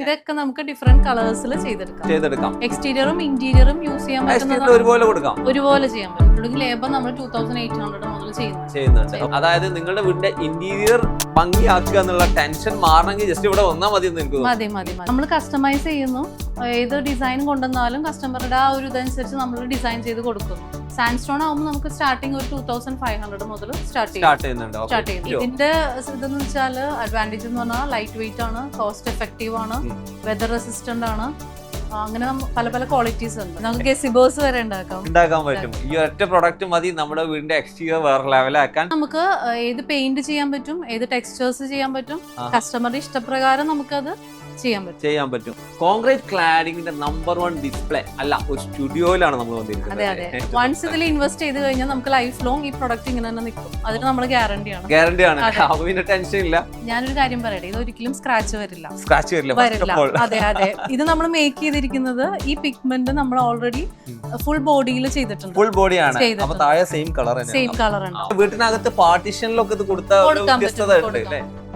ഇതൊക്കെ നമുക്ക് ഡിഫറെന്റ് കളേഴ്സിൽ ചെയ്തെടുക്കാം. എക്സ്റ്റീരിയറും ഇന്റീരിയറും യൂസ് ചെയ്യാൻ പറ്റുന്നത് ഒരുപോലെ ചെയ്യാൻ പറ്റും. ലേബർ നമ്മൾ 2800 മുതൽ ചെയ്യുന്നുണ്ട്. അതായത് നിങ്ങളുടെ വീടിന്റെ ഇന്റീരിയർ ഭംഗിയാക്കുക എന്നുള്ള ടെൻഷൻ മാറണമെങ്കിൽ ജസ്റ്റ് ഇവിടെ വന്നാൽ മതി. മതി നമ്മൾ കസ്റ്റമൈസ് ചെയ്യുന്നു. ഏത് ഡിസൈൻ കൊണ്ടുവന്നാലും കസ്റ്റമറുടെ ആ ഒരു ഇതനുസരിച്ച് നമ്മൾ ഡിസൈൻ ചെയ്ത് കൊടുക്കുന്നു. സാൻഡ്സ്റ്റോൺ ആവുമ്പോൾ നമുക്ക് സ്റ്റാർട്ടിങ് ഒരു 2500 മുതൽ സ്റ്റാർട്ട് ചെയ്യുന്നു. ഇതിന്റെ ഇതെന്ന് വെച്ചാൽ അഡ്വാൻറ്റേജ് എന്ന് പറഞ്ഞാൽ ലൈറ്റ് വെയിറ്റ് ആണ്, കോസ്റ്റ് എഫക്റ്റീവ് ആണ്, വെതർ റെസിസ്റ്റന്റ് ആണ്. അങ്ങനെ പല പല ക്വാളിറ്റീസ് ഉണ്ട്. നമുക്ക് ഗെസിബോസ് വരെ ഉണ്ടാക്കാൻ പറ്റും. ഈ ഒറ്റ പ്രൊഡക്റ്റ് മതി നമ്മുടെ വീടിന്റെ എക്സ്റ്റീരിയർ വേറെ ലെവലാക്കാൻ. നമുക്ക് ഏത് പെയിന്റ് ചെയ്യാൻ പറ്റും, ഏത് ടെക്സ്ചേഴ്സ് ചെയ്യാൻ പറ്റും, കസ്റ്റമറുടെ ഇഷ്ടപ്രകാരം നമുക്കത് ചെയ്യാൻ പറ്റും. കോൺക്രീറ്റ് ക്ലാഡിംഗിന്റെ നമ്പർ 1 ഡിസ്പ്ലേ അല്ല, ഒരു സ്റ്റുഡിയോയിലാണ് നമ്മൾ വന്നിരിക്കുന്നത്. അതെ. വൺസ് ഇതിൽ ഇൻവെസ്റ്റ് ചെയ്ത് കഴിഞ്ഞാൽ നമുക്ക് ലൈഫ് ലോങ് ഈ പ്രൊഡക്റ്റ് ഇങ്ങനെ തന്നെ നിൽക്കും. അതിന് നമ്മൾ ഗ്യാരണ്ടി ആണ്. ടെൻഷൻ ഇല്ല. ഞാനൊരു കാര്യം പറയട്ടെ, ഇത് ഒരിക്കലും സ്ക്രാച്ച് വരില്ല. അതെ. ഇത് നമ്മൾ മേക്ക് ചെയ്തിരിക്കുന്നത് ഈ പിഗ്മെന്റ് നമ്മൾ ഓൾറെഡി ഫുൾ ബോഡിയിൽ ചെയ്തിട്ടുണ്ട്. ഫുൾ ബോഡിയാണ്. അപ്പൊ താഴെ സെയിം കളർ ഉണ്ട്. വീട്ടിനകത്ത് പാർട്ടീഷനിലൊക്കെ ഇത് കൊടുത്ത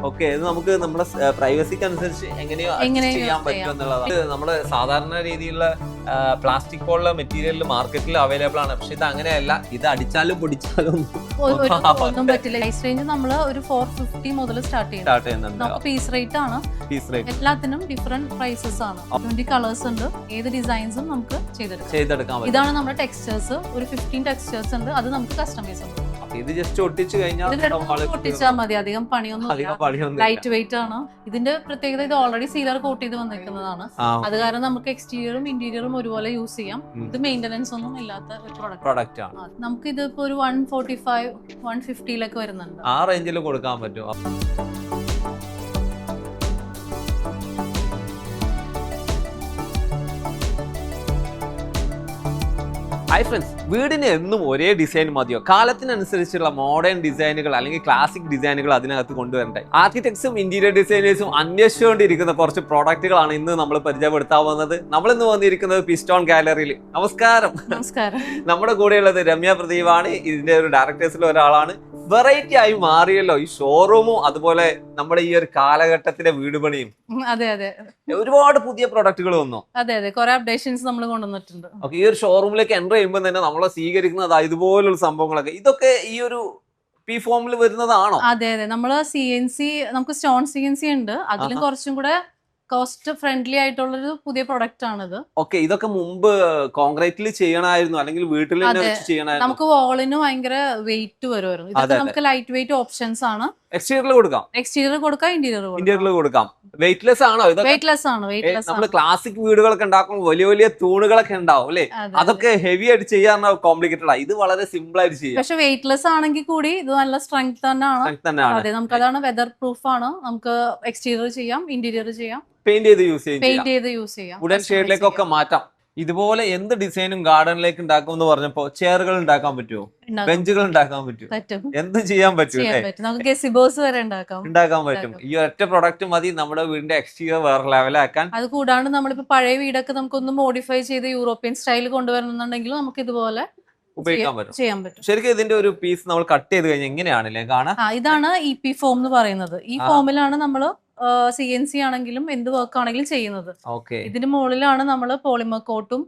ഓക്കെ, ഇത് നമുക്ക് നമ്മുടെ പ്രൈവസിക്ക് അനുസരിച്ച് എങ്ങനെയോ ചെയ്യാൻ പറ്റും എന്നുള്ളതാണ്. നമ്മള് സാധാരണ രീതിയിലുള്ള പ്ലാസ്റ്റിക് പോലുള്ള മെറ്റീരിയൽ മാർക്കറ്റിൽ അവൈലബിൾ ആണ്. പക്ഷെ ഇത് അങ്ങനെയല്ല. ഇത് അടിച്ചാലും പൊടിച്ചാലും ഒന്നും പറ്റില്ല. പ്രൈസ് റേഞ്ച് നമ്മൾ ഒരു 450 മുതൽ സ്റ്റാർട്ട് ചെയ്യുന്നുണ്ട്. പീസ് റേറ്റ് ആണ്. എല്ലാത്തിനും ഡിഫറെന്റ് പ്രൈസസ് ആണ്. 20 കളേഴ്സ് ഉണ്ട്. ഏത് ഡിസൈൻസും നമുക്ക് ചെയ്തെടുക്കാം. ഇതാണ് നമ്മുടെ ടെക്സ്ചേഴ്സ്. ഒരു 15 ടെക്സ്ചേഴ്സ് ഉണ്ട്. അത് നമുക്ക് കസ്റ്റമൈസ് ഉണ്ട്. ഇത് ജസ്റ്റ് ഒട്ടിച്ചു കഴിഞ്ഞാൽ ഒട്ടിച്ചാൽ മതി. അധികം പണിയൊന്നും. ലൈറ്റ് വെയിറ്റ് ആണ്. ഇതിന്റെ പ്രത്യേകത ഇത് ഓൾറെഡി സീലർ കോട്ട് ചെയ്ത് വന്നിരിക്കുന്നതാണ്. അത് കാരണം നമുക്ക് എക്സ്റ്റീരിയറും ഇന്റീരിയറും ഒരുപോലെ യൂസ് ചെയ്യാം. ഇത് മെയിന്റനൻസ് ഒന്നും ഇല്ലാത്ത ഒരു പ്രൊഡക്റ്റ് ആണ്. നമുക്ക് ഇതിപ്പോ ഒരു 145 150 വരുന്നുണ്ട്. ആ റേഞ്ചിൽ കൊടുക്കാൻ പറ്റും. ഹായ് ഫ്രണ്ട്സ്, വീടിന് എന്നും ഒരേ ഡിസൈൻ മതിയോ? കാലത്തിനനുസരിച്ചുള്ള മോഡേൺ ഡിസൈനുകൾ അല്ലെങ്കിൽ ക്ലാസിക് ഡിസൈനുകൾ അതിനകത്ത് കൊണ്ടുവരണ്ടേ? ആർക്കിടെക്ട്സും ഇന്റീരിയർ ഡിസൈനേഴ്സും അന്വേഷിച്ചുകൊണ്ടിരിക്കുന്ന കുറച്ച് പ്രോഡക്റ്റുകളാണ് ഇന്ന് നമ്മൾ പരിചയപ്പെടുത്താൻ വന്നത്. നമ്മൾ ഇന്ന് വന്നിരിക്കുന്നത് പിസ്റ്റോൺ ഗാലറിയിൽ. നമസ്കാരം. നമ്മുടെ കൂടെയുള്ളത് രമ്യ പ്രദീപാണ്. ഇതിന്റെ ഒരു ഡയറക്ടേഴ്സിൽ ഒരാളാണ്. വെറൈറ്റി ആയി മാറിയല്ലോ ഈ ഷോറൂമും, അതുപോലെ നമ്മുടെ ഈ ഒരു കാലഘട്ടത്തിലെ വീട് പണിയും. അതെ. ഒരുപാട് പുതിയ പ്രൊഡക്റ്റുകൾ വന്നു. അതെ. കുറെ അപ്ഡേഷൻസ് നമ്മൾ കൊണ്ടുവന്നിട്ടുണ്ട്. ഓക്കെ, ഈ ഒരു ഷോറൂമിലേക്ക് എൻ്റർ ചെയ്യുമ്പോൾ തന്നെ നമ്മളെ സ്വീകരിക്കുന്നത് ഇതുപോലുള്ള സംഭവങ്ങളൊക്കെ. ഇതൊക്കെ ഈ ഒരു പി ഫോമിൽ വരുന്നതാണോ? അതെ. നമ്മള് CNC, നമുക്ക് സ്റ്റോൺ CNC ഉണ്ട്. അതിലും കുറച്ചും കൂടെ കോസ്റ്റ് ഫ്രണ്ട്ലി ആയിട്ടുള്ളൊരു പുതിയ പ്രൊഡക്റ്റ് ആണിത്. ഓക്കെ, ഇതൊക്കെ മുമ്പ് കോൺക്രീറ്റിൽ ചെയ്യണമായിരുന്നു അല്ലെങ്കിൽ വീട്ടിൽ ചെയ്യണമായിരുന്നു? നമുക്ക് വാളിന് ഭയങ്കര വെയിറ്റ് വരുമായിരുന്നു. ഇതൊക്കെ നമുക്ക് ലൈറ്റ് വെയിറ്റ് ഓപ്ഷൻസ് ആണ്. എക്സ്റ്റീരിയർ കൊടുക്കാം, ഇന്റീരിയർ കൊടുക്കാം. വെയിറ്റ്ലെസ് ആണോ? വെയിറ്റ്ലെസ് ആണ്. നമ്മള് ക്ലാസിക് വീടുകളൊക്കെ ഉണ്ടാക്കുമ്പോൾ വലിയ വലിയ തൂണുകളൊക്കെ ഉണ്ടാവും അല്ലെ? അതൊക്കെ ഹെവി ആയിട്ട് ചെയ്യാൻ കോംപ്ലിക്കേറ്റഡ് ആണ്. ഇത് വളരെ സിമ്പിൾ ആയിട്ട് ചെയ്യാം. പക്ഷെ വെയിറ്റ്ലെസ് ആണെങ്കിൽ കൂടി ഇത് നല്ല സ്ട്രെങ്ത് തന്നെയാണ്. അതെ, നമുക്ക് അതാണ് വെതർ പ്രൂഫ് ആണ്. നമുക്ക് എക്സ്റ്റീരിയർ ചെയ്യാം, ഇന്റീരിയർ ചെയ്യാം, പെയിന്റ് ചെയ്ത് യൂസ് ചെയ്യാം. വുഡൻ ഷെയ്ഡിലേക്കൊക്കെ മാറ്റാം. ഇതുപോലെ എന്ത് ഡിസൈനും ഗാർഡനിലേക്ക് ഉണ്ടാക്കും എന്ന് പറഞ്ഞപ്പോ ചെയറുകൾ ഉണ്ടാക്കാൻ പറ്റുമോ? ബെഞ്ചുകൾ ഉണ്ടാക്കാൻ പറ്റും. എന്ത് ചെയ്യാൻ പറ്റും. ഉണ്ടാക്കാൻ പറ്റും. ഈ ഒറ്റ പ്രൊഡക്റ്റ് മതി നമ്മുടെ വീടിന്റെ എക്സ്റ്റീരിയർ വേറെ ലെവലാക്കാൻ. അത് കൂടാണ്ട് നമ്മളിപ്പോ പഴയ വീടൊക്കെ നമുക്കൊന്ന് മോഡിഫൈ ചെയ്ത് യൂറോപ്യൻ സ്റ്റൈൽ കൊണ്ടുവരണമെന്നുണ്ടെങ്കിൽ നമുക്ക് ഇതുപോലെ ചെയ്യാൻ പറ്റും. ശരിക്കും ഇതിന്റെ ഒരു പീസ് നമ്മൾ കട്ട് ചെയ്ത് കഴിഞ്ഞാൽ എങ്ങനെയാണല്ലേ കാണാൻ? ഇതാണ് EP ഫോം എന്ന് പറയുന്നത്. ഈ ഫോമിലാണ് നമ്മള് CNC ആണെങ്കിലും എന്ത് വർക്ക് ആണെങ്കിലും ചെയ്യുന്നത്. ഇതിന് മുകളിലാണ് നമ്മൾ പോളിമർ കോട്ടും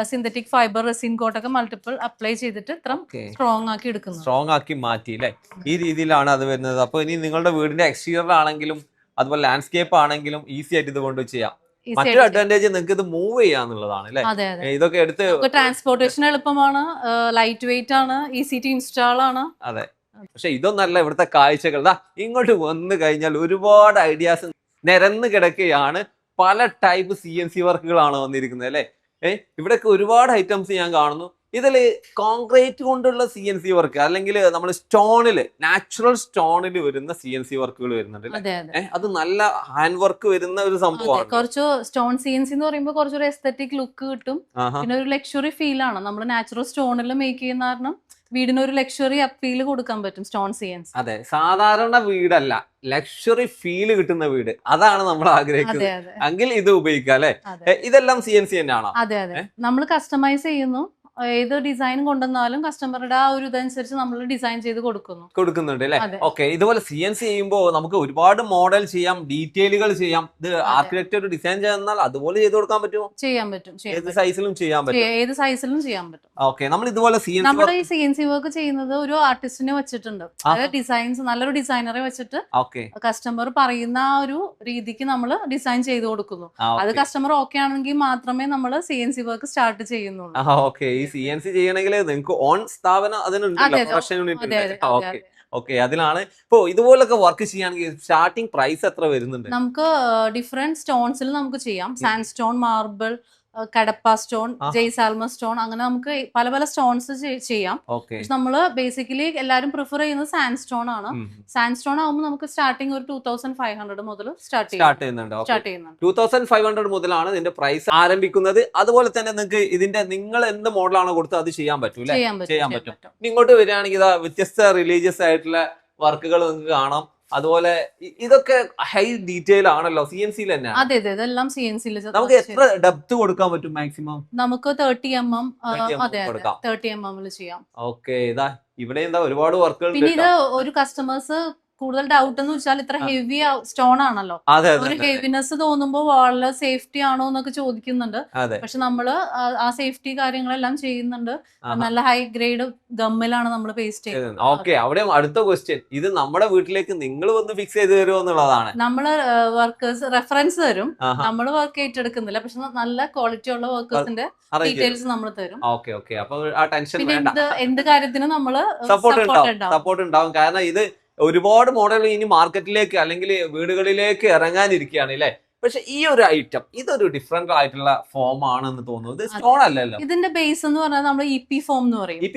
സിന്തറ്റിക് ഫൈബർ റെസിൻ കോട്ടൊക്കെ മൾട്ടിപ്പിൾ അപ്ലൈ ചെയ്തിട്ട് ഇത്ര സ്ട്രോങ് ആക്കി എടുക്കുന്നത്. സ്ട്രോങ് ആക്കി മാറ്റി അല്ലേ? ഈ രീതിയിലാണ് അത് വരുന്നത്. അപ്പൊ ഇനി നിങ്ങളുടെ വീടിന്റെ എക്സ്റ്റീരിയർ ആണെങ്കിലും അതുപോലെ ലാൻഡ്സ്കേപ്പ് ആണെങ്കിലും ഈസി ആയിട്ട് ഇത് കൊണ്ട് ചെയ്യാം. മറ്റൊരു അഡ്വാൻറ്റേജ് നിങ്ങൾക്ക് ഇത് മൂവ് ചെയ്യാന്നുള്ളതാണ് അല്ലെ? ഇതൊക്കെ എടുത്ത് ട്രാൻസ്പോർട്ടേഷൻ എളുപ്പമാണ്, ലൈറ്റ് വെയിറ്റ് ആണ്, ഈസി ടു ഇൻസ്റ്റാൾ ആണ്. അതെ. പക്ഷെ ഇതൊന്നല്ല ഇവിടുത്തെ കാഴ്ചകൾ. ഇങ്ങോട്ട് വന്നു കഴിഞ്ഞാൽ ഒരുപാട് ഐഡിയാസ് നിരന്ന് കിടക്കുകയാണ്. പല ടൈപ്പ് CNC വർക്കുകളാണ് വന്നിരിക്കുന്നത് അല്ലെ? ഇവിടെയൊക്കെ ഒരുപാട് ഐറ്റംസ് ഞാൻ കാണുന്നു. ഇതില് കോൺക്രീറ്റ് കൊണ്ടുള്ള CNC വർക്ക് അല്ലെങ്കിൽ നമ്മൾ സ്റ്റോണില് നാച്ചുറൽ സ്റ്റോണിൽ വരുന്ന CNC വർക്കുകൾ വരുന്നുണ്ട്. അത് നല്ല ഹാൻഡ് വർക്ക് വരുന്ന ഒരു സംഭവമാണ്. കുറച്ച് സ്റ്റോൺ CNC എന്ന് പറയുമ്പോൾ കുറച്ചൊരു എസ്തെറ്റിക് ലുക്ക് കിട്ടും. പിന്നെ ഒരു ലക്ഷറി ഫീൽ ആണ്. നമ്മൾ നാച്ചുറൽ സ്റ്റോണിൽ മേക്ക് ചെയ്യുന്ന കാരണം വീടിന് ഒരു ലക്ഷറി അപ്പീൽ കൊടുക്കാൻ പറ്റും സ്റ്റോൺ CNC. അതെ, സാധാരണ വീടല്ല, ലക്ഷറി ഫീൽ കിട്ടുന്ന വീട്. അതാണ് നമ്മൾ ആഗ്രഹിക്കുന്നത്. എങ്കിൽ ഇത് ഉപയോഗിക്കാം അല്ലെ? ഇതെല്ലാം CNC തന്നെയാണോ? അതെ. നമ്മൾ കസ്റ്റമൈസ് ചെയ്യുന്നു. ഏത് ഡിസൈൻ കൊണ്ടുവന്നാലും കസ്റ്റമറുടെ ആ ഒരു ഇതനുസരിച്ച് നമ്മൾ ഡിസൈൻ ചെയ്ത് കൊടുക്കുന്നുണ്ട് അല്ലെ? അതെ. ഓക്കെ, ഇതുപോലെ CNC ചെയ്യുമ്പോൾ നമുക്ക് ഒരുപാട് മോഡൽ ചെയ്യാം, ഡീറ്റെയിലുകൾ ചെയ്യാം. ഇത് അതെ. ആർക്കിടെക്ട് ഒരു ഡിസൈൻ ചെയ്യുന്നാൽ അതുപോലെ ചെയ്ത് കൊടുക്കാൻ പറ്റുമോ? ചെയ്യാൻ പറ്റും. ഏത് സൈസിലും ചെയ്യാൻ പറ്റും. ഏത് സൈസിലും ചെയ്യാൻ പറ്റും. ഓക്കെ, നമ്മൾ ഇതുപോലെ നമ്മുടെ ഈ CNC വർക്ക് ചെയ്യുന്നത് ഒരു ആർട്ടിസ്റ്റിനെ വെച്ചിട്ടുണ്ട്. അതായത് ഡിസൈൻസ് നല്ലൊരു ഡിസൈനറെ വെച്ചിട്ട് കസ്റ്റമർ പറയുന്ന ആ ഒരു രീതിക്ക് നമ്മൾ ഡിസൈൻ ചെയ്ത് കൊടുക്കുന്നു. അത് കസ്റ്റമർ ഓക്കെ ആണെങ്കിൽ മാത്രമേ നമ്മൾ CNC വർക്ക് സ്റ്റാർട്ട് ചെയ്യുന്നുള്ളൂ. ഓക്കെ, ഈ CNC ചെയ്യണമെങ്കിൽ നിങ്ങൾക്ക് ഓൺ സ്ഥാപനം അതിനുണ്ടല്ലോ, പ്രൊഡക്ഷൻ യൂണിറ്റ്. ഓക്കെ, അതിലാണ്. ഇപ്പോ ഇതുപോലൊക്കെ വർക്ക് ചെയ്യുകയാണെങ്കിൽ സ്റ്റാർട്ടിംഗ് പ്രൈസ് എത്ര വരുന്നുണ്ട്? നമുക്ക് ഡിഫറെന്റ് സ്റ്റോൺസിൽ നമുക്ക് ചെയ്യാം. Sand stone, marble, Kadapa stone, Jaisalmer stone, അങ്ങനെ നമുക്ക് പല പല സ്റ്റോൺസ് ചെയ്യാം. പക്ഷെ നമ്മള് ബേസിക്കലി എല്ലാരും പ്രിഫർ ചെയ്യുന്നത് സാൻഡ് സ്റ്റോൺ ആണ്. സാൻഡ് സ്റ്റോൺ ആകുമ്പോൾ നമുക്ക് സ്റ്റാർട്ടിംഗ് ഒരു 2500 മുതൽ സ്റ്റാർട്ട് ചെയ്യുന്നുണ്ട്. 2500 മുതലാണ് ഇതിന്റെ പ്രൈസ് ആരംഭിക്കുന്നത്. അതുപോലെ തന്നെ നിങ്ങൾക്ക് ഇതിന്റെ നിങ്ങൾ എന്ത് മോഡലാണോ കൊടുത്തത് അത് ചെയ്യാൻ പറ്റും. ചെയ്യാൻ പറ്റും. ഇങ്ങോട്ട് വരികയാണെങ്കിൽ ഇതാ വ്യത്യസ്ത റിലീജിയസ് ആയിട്ടുള്ള വർക്കുകൾ നിങ്ങൾക്ക് കാണാം. അതുപോലെ ഇതൊക്കെ ഹൈ ഡീറ്റെയിൽ ആണല്ലോ, CNC തന്നെ. അതെ, ഇതെല്ലാം CNC. നമുക്ക് എത്ര ഡെപ്ത് കൊടുക്കാൻ പറ്റും മാക്സിമം? നമുക്ക് 30 mm 30 mm ചെയ്യാം. ഓക്കെ, ഇതാ ഇവിടെ എന്താ ഒരുപാട് വർക്കുകൾ. പിന്നെ ഇത് ഒരു കസ്റ്റമേഴ്സ് കൂടുതൽ ഡൗട്ട് എന്ന് വെച്ചാൽ ഇത്ര ഹെവി സ്റ്റോൺ ആണല്ലോ, ഒരു ഹെവിനെസ് തോന്നുമ്പോ വളരെ സേഫ്റ്റി ആണോ എന്നൊക്കെ ചോദിക്കുന്നുണ്ട്. പക്ഷെ നമ്മള് ആ സേഫ്റ്റി കാര്യങ്ങളെല്ലാം ചെയ്യുന്നുണ്ട്. നല്ല ഹൈ ഗ്രേഡ് ഗമ്മിലാണ് നമ്മൾ പേസ്റ്റ് ചെയ്യുന്നത്. ഓക്കെ, അവിടെ അടുത്ത ക്വസ്റ്റ്യൻ, ഇത് നമ്മുടെ വീട്ടിലേക്ക് നിങ്ങൾ വന്ന് ഫിക്സ് ചെയ്ത് തരുമോ എന്നുള്ളതാണ്. നമ്മള് വർക്കേഴ്സ് റെഫറൻസ് തരും, നമ്മൾ വർക്ക് ഏറ്റെടുക്കുന്നില്ല. പക്ഷെ നല്ല ക്വാളിറ്റി ഉള്ള വർക്കേഴ്സിന്റെ ഡീറ്റെയിൽസ് നമ്മൾ തരും. പിന്നെ എന്ത് കാര്യത്തിനും നമ്മള് സപ്പോർട്ട് ഉണ്ടാവും. കാരണം ഇത് ഒരുപാട് മോഡലുകൾ ഇനി മാർക്കറ്റിലേക്ക് അല്ലെങ്കിൽ വീടുകളിലേക്ക് ഇറങ്ങാനിരിക്കുകയാണ് അല്ലെ? പക്ഷെ ഈ ഒരു ഐറ്റം ഇതൊരു ഡിഫറെന്റ് ആയിട്ടുള്ള ഫോം ആണെന്ന് തോന്നുന്നു. ഇത് സ്റ്റോൺ അല്ലല്ലോ. ഇതിന്റെ ബേസ് എന്ന് പറഞ്ഞാൽ നമ്മൾ EP ഫോം എന്ന് പറയും. EP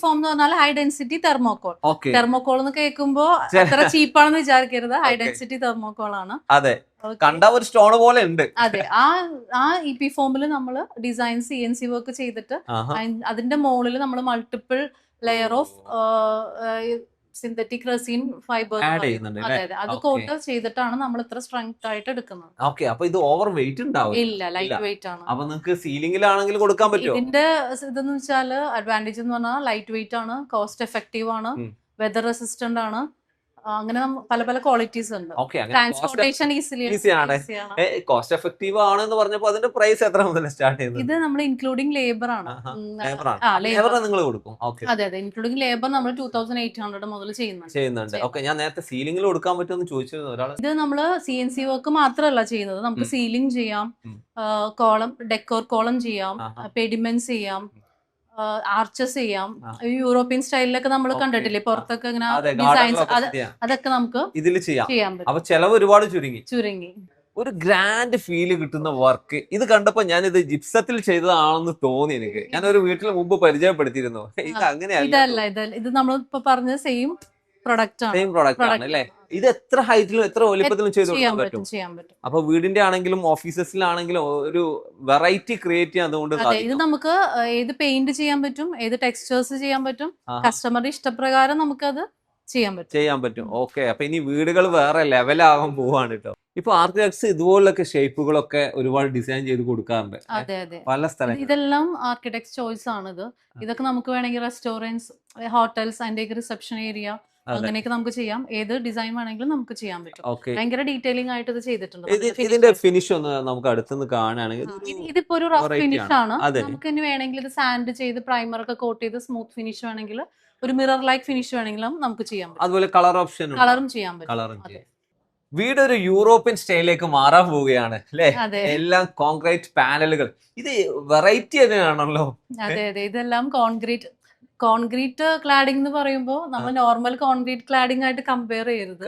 ഫോം എന്ന് പറഞ്ഞാൽ ഹൈ ഡെൻസിറ്റി തെർമോകോൾ. തെർമോകോൾ എന്ന് കേൾക്കുമ്പോ അത്ര ചീപ്പാണെന്ന് വിചാരിക്കരുത്. ഹൈ ഡെൻസിറ്റി തെർമോകോൾ ആണ്. അതെ, കണ്ട ഒരു സ്റ്റോൺ പോലെ ഉണ്ട്. അതെ, ആ EP ഫോമിൽ നമ്മൾ ഡിസൈൻ CNC വർക്ക് ചെയ്തിട്ട് അതിന്റെ മുകളിൽ നമ്മൾ multiple layer of synthetic resin fibre അത് കോട്ട് ചെയ്തിട്ടാണ് നമ്മൾ ഇത്ര സ്ട്രെങ്ത് ആയിട്ട് എടുക്കുന്നത്. ഓക്കെ, അപ്പൊ ഇത് ഓവർ വെയിറ്റ് ഉണ്ടാവും? ഇല്ല, ലൈറ്റ് വെയിറ്റ് ആണ്. അപ്പൊ നിങ്ങൾക്ക് സീലിംഗിലാണെങ്കിൽ കൊടുക്കാൻ പറ്റുമോ? ഇതിന്റെ ഇതെന്ന് വെച്ചാൽ അഡ്വാൻറ്റേജ് എന്ന് പറഞ്ഞാൽ ലൈറ്റ് വെയിറ്റ് ആണ്, കോസ്റ്റ് എഫക്റ്റീവ് ആണ്, വെതർ റെസിസ്റ്റന്റ് ആണ്. അങ്ങനെ പല പല ക്വാളിറ്റീസ് ഉണ്ട്. ട്രാൻസ്പോർട്ടേഷൻ ഈസിയാണ്. കോസ്റ്റ് എഫക്റ്റീവ് ആണെന്ന് പറഞ്ഞപ്പോ അതിന്റെ പ്രൈസ് എത്ര മുതൽ സ്റ്റാർട്ട് ചെയ്യുന്നത്? ഇത് നമ്മൾ ഇൻക്ലൂഡിംഗ് ലേബർ ആണ്. നിങ്ങൾ കൊടുക്കും? അതെ, ഇൻക്ലൂഡിംഗ് ലേബർ നമ്മൾ 2800 മുതൽ ചെയ്യുന്നുണ്ട്. ഓക്കെ, ഞാൻ നേരത്തെ സീലിംഗിൽ കൊടുക്കാൻ പറ്റുമെന്ന് ചോദിച്ചിരുന്നു ഒരാൾ. ഇത് നമ്മള് CNC വർക്ക് മാത്രമല്ല ചെയ്യുന്നത്, നമുക്ക് സീലിംഗ് ചെയ്യാം, കോളം ഡെക്കോർ കോളം ചെയ്യാം, പെഡിമെന്റ്സ് ചെയ്യാം, ആർച്ചസ് ചെയ്യാം. യൂറോപ്യൻ സ്റ്റൈലിലൊക്കെ നമ്മൾ കണ്ടിട്ടില്ലേ പുറത്തൊക്കെ ഇങ്ങനെ ഡിസൈൻസ്, അതൊക്കെ നമുക്ക് ഇതിൽ ചെയ്യാൻ പറ്റും. അപ്പൊ ചെലവ് ഒരുപാട് ചുരുങ്ങി ഒരു ഗ്രാൻഡ് ഫീല് കിട്ടുന്ന വർക്ക്. ഇത് കണ്ടപ്പോ ഞാൻ ഇത് ജിപ്സത്തിൽ ചെയ്തതാണെന്ന് തോന്നി എനിക്ക്. ഞാൻ ഒരു വീട്ടിൽ മുമ്പ് പരിചയപ്പെടുത്തിയിരുന്നു. ഇത് അങ്ങനെയല്ല, ഇത് നമ്മളിപ്പോ പറഞ്ഞ സെയിം പ്രൊഡക്റ്റ് ആണ് അല്ലേ? ഇത് എത്ര ഹൈറ്റിലും എത്ര വലിപ്പത്തിലും ചെയ്ത് കൊടുക്കാൻ പറ്റും. അപ്പൊ വീടിന്റെ ആണെങ്കിലും ഓഫീസസിലാണെങ്കിലും ഒരു വെറൈറ്റി ക്രിയേറ്റ് ചെയ്യാൻ അതുകൊണ്ട് ഇത് നമുക്ക് ഏത് പെയിന്റ് ചെയ്യാൻ പറ്റും, ഏത് ടെക്സ്ചേഴ്സ് ചെയ്യാൻ പറ്റും, കസ്റ്റമറുടെ ഇഷ്ടപ്രകാരം നമുക്കത് ചെയ്യാൻ പറ്റും. ഓക്കെ, അപ്പൊ ഇനി വീടുകൾ വേറെ ലെവലാകാൻ പോവാണ് കേട്ടോ. ഇപ്പൊ ആർക്കിടെക്ട്സ് ഇതുപോലൊക്കെ ഷേപ്പുകളൊക്കെ ഒരുപാട് ഡിസൈൻ ചെയ്ത് കൊടുക്കാറുണ്ട് പല സ്ഥലങ്ങളിൽ. ഇതെല്ലാം ആർക്കിടെക്ട് ചോയ്സ് ആണ്. ഇതൊക്കെ നമുക്ക് വേണമെങ്കിൽ റെസ്റ്റോറൻറ്റ്സ്, ഹോട്ടൽസ്, അതിന്റെ റിസപ്ഷൻ ഏരിയ, അങ്ങനെയൊക്കെ നമുക്ക് ചെയ്യാം. ഏത് ഡിസൈൻ വേണമെങ്കിലും നമുക്ക് ചെയ്യാൻ പറ്റും. ഭയങ്കര ഡീറ്റെയിലിംഗ് ആയിട്ട് ഇത് ചെയ്തിട്ടുണ്ട്. ഇതിന്റെ ഫിനിഷ് ഒന്ന് നമുക്ക് അടുത്തുനിന്ന് കാണുകയാണെങ്കിൽ ഇതിപ്പോ ഒരു റഫ് ഫിനിഷ് ആണ്. നമുക്ക് ഇനി വേണമെങ്കിൽ ഇത് സാൻഡ് ചെയ്ത് പ്രൈമർ ഒക്കെ കോട്ട് ചെയ്ത് സ്മൂത്ത് ഫിനിഷ് വേണമെങ്കിൽ, ഒരു മിറർ ലൈക്ക് ഫിനിഷ് വേണമെങ്കിലും നമുക്ക് ചെയ്യാൻ പറ്റും. അതുപോലെ കളർ ഓപ്ഷൻ കളറും ചെയ്യാൻ പറ്റും. വീട് ഒരു യൂറോപ്യൻ സ്റ്റൈലിലേക്ക് മാറാൻ പോവുകയാണ് അല്ലെ? എല്ലാം കോൺക്രീറ്റ് പാനലുകൾ. ഇത് വെറൈറ്റി തന്നെയാണല്ലോ. അതെ, ഇതെല്ലാം കോൺക്രീറ്റ് ക്ലാഡിംഗ് എന്ന് പറയുമ്പോൾ നമ്മൾ നോർമൽ കോൺക്രീറ്റ് ക്ലാഡിംഗ് ആയിട്ട് കമ്പയർ ചെയ്യരുത്.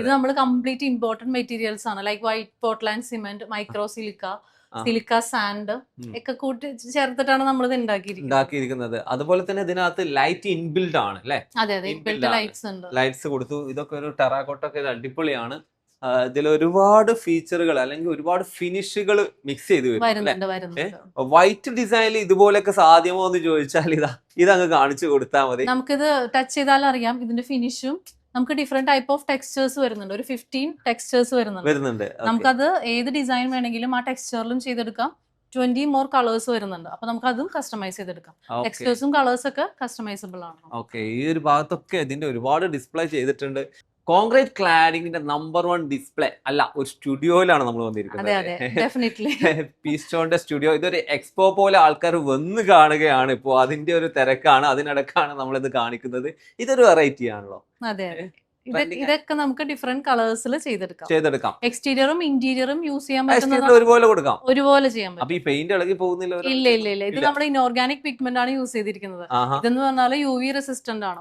ഇത് നമ്മൾ കംപ്ലീറ്റ് ഇമ്പോർട്ടന്റ് മെറ്റീരിയൽസ് ആണ്. Like white Portland cement, micro silica sand ഒക്കെ കൂട്ടി ചേർത്തിട്ടാണ് നമ്മൾ ഇത് ഉണ്ടാക്കിയിരിക്കുന്നത്. അതുപോലെ തന്നെ ഇതിനകത്ത് ലൈറ്റ് ഇൻബിൽഡ് ആണ് അല്ലെ? ലൈറ്റ്സ് കൊടുത്തു. ഇതൊക്കെ ഒരു ടെറാക്കോട്ടൊക്കെ അടിപൊളിയാണ്. ഇതിൽ ഒരുപാട് ഫീച്ചറുകൾ അല്ലെങ്കിൽ ഒരുപാട് ഫിനിഷുകൾ മിക്സ് ചെയ്ത് വരും. വൈറ്റ് ഡിസൈനിൽ ഇതുപോലൊക്കെ സാധ്യമോ എന്ന് ചോദിച്ചാൽ ഇതങ്ങ് കാണിച്ചു കൊടുത്താൽ മതി. നമുക്കിത് ടച്ച് ചെയ്താൽ അറിയാം ഇതിന്റെ ഫിനിഷും. നമുക്ക് ഡിഫറെന്റ് ടൈപ്പ് ഓഫ് ടെക്സ്ചേഴ്സ് വരുന്നുണ്ട്. ഒരു 15 ടെക്സ്ചേഴ്സ് വരുന്നുണ്ട്. നമുക്കത് ഏത് ഡിസൈൻ വേണമെങ്കിലും ആ ടെക്സ്ചറിലും ചെയ്തെടുക്കാം. 20 മോർ കളേഴ്സ് വരുന്നുണ്ട്. അപ്പൊ നമുക്ക് അതും കസ്റ്റമൈസ് ചെയ്തെടുക്കാം. ടെക്സ്റ്റേഴ്സും കളേഴ്സ് ഒക്കെ കസ്റ്റമൈസബിൾ ആണ്. ഓക്കെ, ഈ ഒരു ഭാഗത്തൊക്കെ ഇതിന്റെ ഒരുപാട് ഡിസ്പ്ലേ ചെയ്തിട്ടുണ്ട്. കോൺക്രീറ്റ് ക്ലാഡിങ്ങിന്റെ നമ്പർ 1 ഡിസ്പ്ലേ അല്ല, ഒരു സ്റ്റുഡിയോയിലാണ് നമ്മൾ വന്നിരിക്കുന്നത്. പീസ്റ്റോണിന്റെ സ്റ്റുഡിയോ. ഇതൊരു എക്സ്പോ പോലെ ആൾക്കാർ വന്ന് കാണുകയാണ്. ഇപ്പോൾ അതിന്റെ ഒരു തിരക്കാണ്, അതിനിടക്കാണ് നമ്മളിത് കാണിക്കുന്നത്. ഇതൊരു വെറൈറ്റി ആണല്ലോ. അതെ, ഇതൊക്കെ നമുക്ക് ഡിഫറെന്റ് കളേഴ്സിൽ ചെയ്തെടുക്കാം. എക്സ്റ്റീരിയറും ഇന്റീരിയറും യൂസ് ചെയ്യാൻ പറ്റുന്നത് ഒരുപോലെ കൊടുക്കാം, ഒരുപോലെ ചെയ്യാൻ പറ്റും. അപ്പൊ ഈ പെയിന്റ് ഇളകി പോകുന്നില്ല? ഇല്ല. ഇത് നമ്മുടെ ഇനോർഗാനിക് പിഗ്മെന്റ് ആണ് യൂസ് ചെയ്തിരിക്കുന്നത്. ഇതെന്ന് പറഞ്ഞാൽ UV റെസിസ്റ്റന്റ് ആണ്,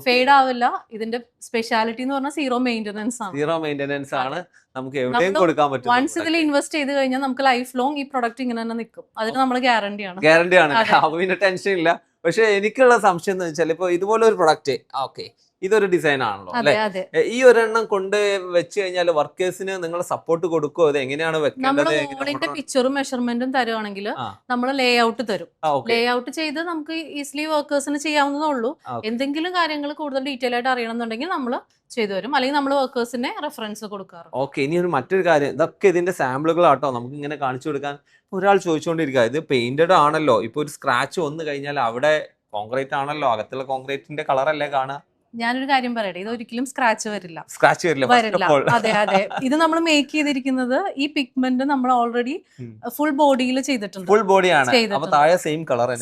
ഫെയ്ഡ് ആവില്ല. ഇതിന്റെ സ്പെഷ്യാലിറ്റി എന്ന് പറഞ്ഞാൽ സീറോ മെയിന്റനൻസ് ആണ്. നമുക്ക് എവിടെയും കൊടുക്കാൻ പറ്റും. വൺസ് ഇതിൽ ഇൻവെസ്റ്റ് ചെയ്ത് കഴിഞ്ഞാൽ നമുക്ക് ലൈഫ് ലോങ് ഈ പ്രൊഡക്റ്റ് ഇങ്ങനെ തന്നെ നിൽക്കും. അതിന് നമ്മൾ ഗ്യാരണ്ടി ആണ്. അപ്പൊ പിന്നെ ടെൻഷൻ ഇല്ല. പക്ഷെ എനിക്കുള്ള സംശയം എന്ന് വെച്ചാൽ ഇപ്പൊ ഇതുപോലെ ഒരു പ്രൊഡക്റ്റ്, ഓക്കെ, ഇതൊരു ഡിസൈൻ ആണല്ലോ അല്ലെ? ഈ ഒരെണ്ണം കൊണ്ട് വെച്ച് കഴിഞ്ഞാൽ വർക്കേഴ്സിന് നിങ്ങൾ സപ്പോർട്ട് കൊടുക്കുമോ? അത് എങ്ങനെയാണ് വെക്കേണ്ടത്? നമ്മൾ പിക്ചറും മെഷർമെന്റും തരുവാണെങ്കിൽ നമ്മൾ ലേ ഔട്ട് തരും. ലേ ഔട്ട് ചെയ്ത് നമുക്ക് ഈസിലി വർക്കേഴ്സിന് ചെയ്യാവുന്നതേ ഉള്ളൂ. എന്തെങ്കിലും കാര്യങ്ങൾ കൂടുതൽ ഡീറ്റെയിൽ ആയിട്ട് അറിയണമെന്നുണ്ടെങ്കിൽ നമ്മൾ ചെയ്തു തരും, അല്ലെങ്കിൽ നമ്മൾ വർക്കേഴ്സിനെ റെഫറൻസ് കൊടുക്കാറ്. ഓക്കെ, ഇനി ഒരു മറ്റൊരു കാര്യം, ഇതൊക്കെ ഇതിന്റെ സാമ്പിളുകളാട്ടോ നമുക്ക് ഇങ്ങനെ കാണിച്ചു കൊടുക്കാൻ. ഒരാൾ ചോദിച്ചുകൊണ്ടിരിക്കുക, ഇത് പെയിന്റഡ് ആണല്ലോ, ഇപ്പൊ ഒരു സ്ക്രാച്ച് വന്നു കഴിഞ്ഞാൽ അവിടെ കോൺക്രീറ്റ് ആണല്ലോ, അകത്തുള്ള കോൺക്രീറ്റിന്റെ കളറല്ലേ കാണുക? ഞാനൊരു കാര്യം പറയട്ടെ, ഇത് ഒരിക്കലും സ്ക്രാച്ച് വരില്ല. അതെ. ഇത് നമ്മൾ മേക്ക് ചെയ്തിരിക്കുന്നത് ഈ പിഗ്മെന്റ് നമ്മൾ ഓൾറെഡി ഫുൾ ബോഡിയിൽ ചെയ്തിട്ടുണ്ട്. ഫുൾ ബോഡിയാണ്, സെയിം കളർ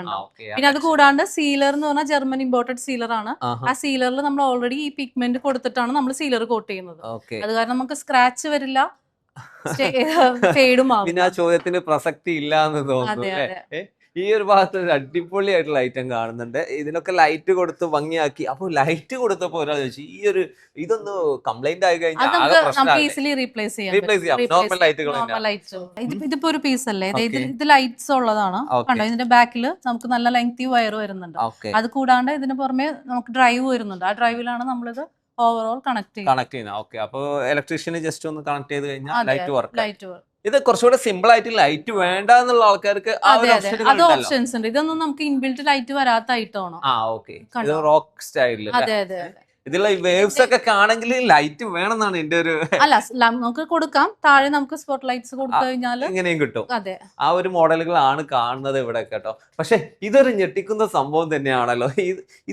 ഉണ്ടാവും. പിന്നെ അത് കൂടാണ്ട് സീലർ എന്ന് പറഞ്ഞാൽ ജർമ്മൻ ഇമ്പോർട്ടഡ് സീലർ ആണ്. ആ സീലറിൽ നമ്മൾ ഓൾറെഡി ഈ പിഗ്മെന്റ് കൊടുത്തിട്ടാണ് നമ്മൾ സീലർ കോട്ട് ചെയ്യുന്നത്. അത് കാരണം നമുക്ക് സ്ക്രാച്ച് വരില്ല, ഫെയ്ഡും ആവും. പിന്നെ ആ ചോദ്യത്തിന് പ്രസക്തി ഇല്ല എന്ന് തോന്നുന്നു. ഈ ഒരു ഭാഗത്ത് ഒരു അടിപൊളിയായിട്ടുള്ള ഐറ്റം കാണുന്നുണ്ട്. ഇതിനൊക്കെ ലൈറ്റ് കൊടുത്ത് ഭംഗിയാക്കി. അപ്പൊ ലൈറ്റ് കൊടുത്തപ്പോ ഒരാൾ ചോദിച്ചു, ഈ ഒരു ഇതൊന്ന് കംപ്ലൈന്റ് ആയി കഴിഞ്ഞാൽ ഈസിലി റീപ്ലേസ് ചെയ്യാം. നോർമൽ ലൈറ്റുകൾ. ഇതിപ്പോ ഒരു പീസ് അല്ലേ, ഇത് ലൈറ്റ്സ് ഉള്ളതാണ്. കണ്ടോ, ഇതിന്റെ ബാക്കിൽ നമുക്ക് നല്ല ലെങ്തി വയർ വരുന്നുണ്ട്. അത് കൂടാണ്ട് ഇതിന് പുറമെ നമുക്ക് ഡ്രൈവ് വരുന്നുണ്ട്. ആ ഡ്രൈവിലാണ് നമ്മളിത് ഓവറോൾ കണക്ട് ചെയ്യുന്നത്. ഓക്കെ, അപ്പൊ ഇലക്ട്രീഷ്യന് ജസ്റ്റ് ഒന്ന് കണക്ട് ചെയ്ത് കഴിഞ്ഞാൽ ലൈറ്റ് വർക്ക്. ഇത് കുറച്ചുകൂടെ സിമ്പിൾ ആയിട്ട് ലൈറ്റ് വേണ്ട എന്നുള്ള ആൾക്കാർക്ക് അത് ഓപ്ഷൻസ് ഉണ്ട്. ഇതൊന്നും നമുക്ക് ഇൻബിൽറ്റ് ലൈറ്റ് വരാത്ത ഐറ്റം ആണ്. റോക്ക് സ്റ്റൈലിൽ. അതെ. ഇതിലുള്ള വേവ്സ് ഒക്കെ കാണെങ്കിൽ ലൈറ്റ് വേണമെന്നാണ് എന്റെ ഒരു. അല്ല, നമുക്ക് കൊടുക്കാം. താഴെ നമുക്ക് സ്പോട്ട് ലൈറ്റ്സ് കൊടുത്തു കഴിഞ്ഞാൽ ഇങ്ങനെയും കിട്ടും. അതെ, ആ ഒരു മോഡലുകളാണ് കാണുന്നത് ഇവിടെ കേട്ടോ. പക്ഷെ ഇതൊരു ഞെട്ടിക്കുന്ന സംഭവം തന്നെയാണല്ലോ.